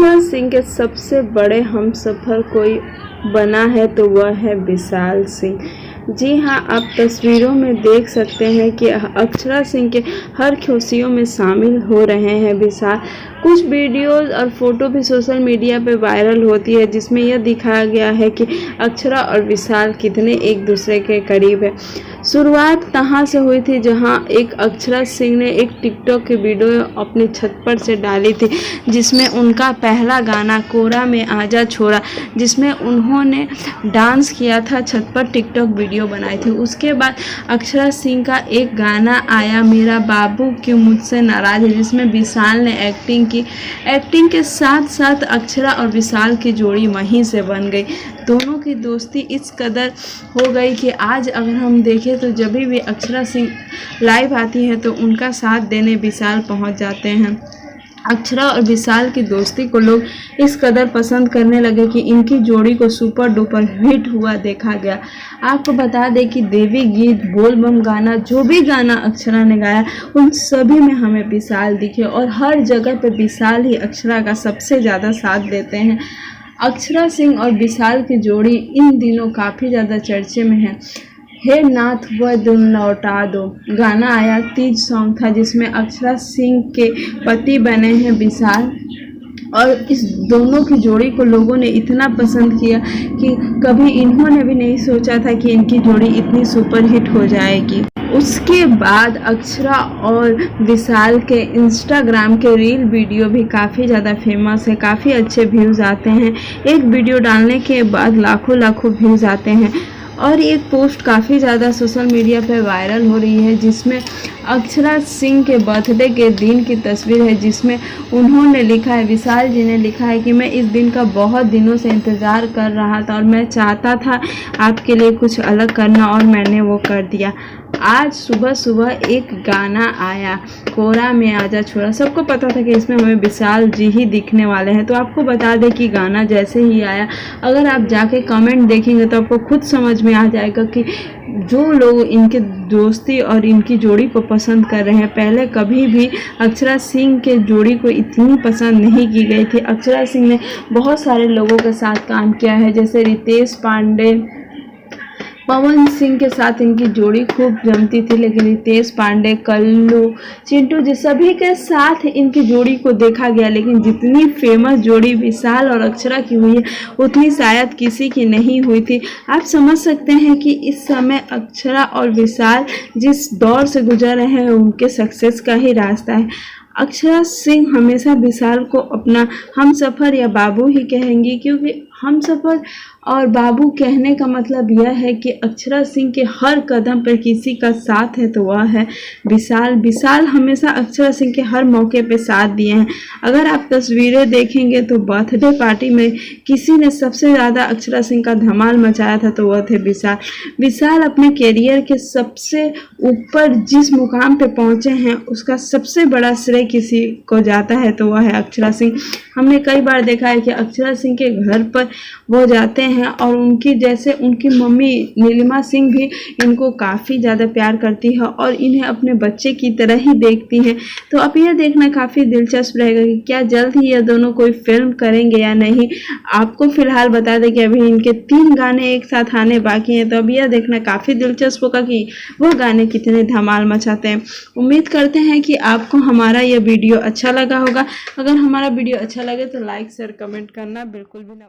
अक्षरा सिंह के सबसे बड़े हमसफ़र कोई बना है तो वह है विशाल सिंह। जी हाँ, आप तस्वीरों में देख सकते हैं कि अक्षरा सिंह के हर खुशियों में शामिल हो रहे हैं विशाल। कुछ वीडियोस और फोटो भी सोशल मीडिया पे वायरल होती है जिसमें यह दिखाया गया है कि अक्षरा और विशाल कितने एक दूसरे के करीब है। शुरुआत तहाँ से हुई थी जहाँ एक अक्षरा सिंह ने एक टिकटॉक की वीडियो अपनी छत पर से डाली थी जिसमें उनका पहला गाना कोरा में आजा छोरा, जिसमें उन्होंने डांस किया था, छत पर टिकटॉक वीडियो बनाई थी। उसके बाद अक्षरा सिंह का एक गाना आया मेरा बाबू क्यों मुझसे नाराज है, जिसमें विशाल ने एक्टिंग की। एक्टिंग के साथ साथ अक्षरा और विशाल की जोड़ी वहीं से बन गई। दोनों की दोस्ती इस कदर हो गई कि आज अगर हम देखें तो जब भी अक्षरा सिंह लाइव आती है तो उनका साथ देने विशाल पहुंच जाते हैं। अक्षरा और विशाल की दोस्ती को लोग इस कदर पसंद करने लगे कि इनकी जोड़ी को सुपर डुपर हिट हुआ देखा गया। आपको बता दें कि देवी गीत, बोल बम गाना, जो भी गाना अक्षरा ने गाया उन सभी में हमें विशाल दिखे और हर जगह पे विशाल ही अक्षरा का सबसे ज़्यादा साथ देते हैं। अक्षरा सिंह और विशाल की जोड़ी इन दिनों काफ़ी ज़्यादा चर्चे में है। हे नाथ वह दिन लौटा दो गाना आया, तीज सॉन्ग था जिसमें अक्षरा सिंह के पति बने हैं विशाल, और इस दोनों की जोड़ी को लोगों ने इतना पसंद किया कि कभी इन्होंने भी नहीं सोचा था कि इनकी जोड़ी इतनी सुपरहिट हो जाएगी। उसके बाद अक्षरा और विशाल के इंस्टाग्राम के रील वीडियो भी काफ़ी ज़्यादा फेमस है, काफ़ी अच्छे व्यूज़ आते हैं। एक वीडियो डालने के बाद लाखों लाखों व्यूज़ आते हैं और एक पोस्ट काफ़ी ज़्यादा सोशल मीडिया पर वायरल हो रही है जिसमें अक्षरा सिंह के बर्थडे के दिन की तस्वीर है, जिसमें उन्होंने लिखा है, विशाल जी ने लिखा है कि मैं इस दिन का बहुत दिनों से इंतज़ार कर रहा था और मैं चाहता था आपके लिए कुछ अलग करना और मैंने वो कर दिया। आज सुबह सुबह एक गाना आया कोरा में आजा छोरा, सबको पता था कि इसमें हमें विशाल जी ही दिखने वाले हैं। तो आपको बता दें कि गाना जैसे ही आया, अगर आप जाके कमेंट देखेंगे तो आपको खुद समझ में आ जाएगा कि जो लोग इनके दोस्ती और इनकी जोड़ी को पसंद कर रहे हैं, पहले कभी भी अक्षरा सिंह के जोड़ी को इतनी पसंद नहीं की गई थी। अक्षरा सिंह ने बहुत सारे लोगों के साथ काम किया है, जैसे रितेश पांडे, पवन सिंह के साथ इनकी जोड़ी खूब जमती थी, लेकिन रितेश पांडे, कल्लू, चिंटू जी सभी के साथ इनकी जोड़ी को देखा गया, लेकिन जितनी फेमस जोड़ी विशाल और अक्षरा की हुई है उतनी शायद किसी की नहीं हुई थी। आप समझ सकते हैं कि इस समय अक्षरा और विशाल जिस दौर से गुजर रहे हैं उनके सक्सेस का ही रास्ता है। अक्षरा सिंह हमेशा विशाल को अपना हमसफ़र या बाबू ही कहेंगी, क्योंकि हमसफ़र और बाबू कहने का मतलब यह है कि अक्षरा सिंह के हर कदम पर किसी का साथ है तो वह है विशाल। विशाल हमेशा अक्षरा सिंह के हर मौके पे साथ दिए हैं। अगर आप तस्वीरें देखेंगे तो बर्थडे पार्टी में किसी ने सबसे ज़्यादा अक्षरा सिंह का धमाल मचाया था तो वह थे विशाल। विशाल अपने कैरियर के सबसे ऊपर जिस मुकाम पे पहुँचे हैं उसका सबसे बड़ा श्रेय किसी को जाता है तो वह है अक्षरा सिंह। हमने कई बार देखा है कि अक्षरा सिंह के घर पर वो जाते हैं और उनकी जैसे उनकी मम्मी नीलिमा सिंह भी इनको काफ़ी ज़्यादा प्यार करती है और इन्हें अपने बच्चे की तरह ही देखती हैं। तो अब यह देखना काफ़ी दिलचस्प रहेगा कि क्या जल्द ही ये दोनों कोई फिल्म करेंगे या नहीं। आपको फिलहाल बता दें कि अभी इनके 3 गाने एक साथ आने बाकी हैं, तो अब यह देखना काफ़ी दिलचस्प होगा कि वो गाने कितने धमाल मचाते हैं। उम्मीद करते हैं कि आपको हमारा यह वीडियो अच्छा लगा होगा। अगर हमारा वीडियो अच्छा लगे तो लाइक शेयर कमेंट करना बिल्कुल भी ना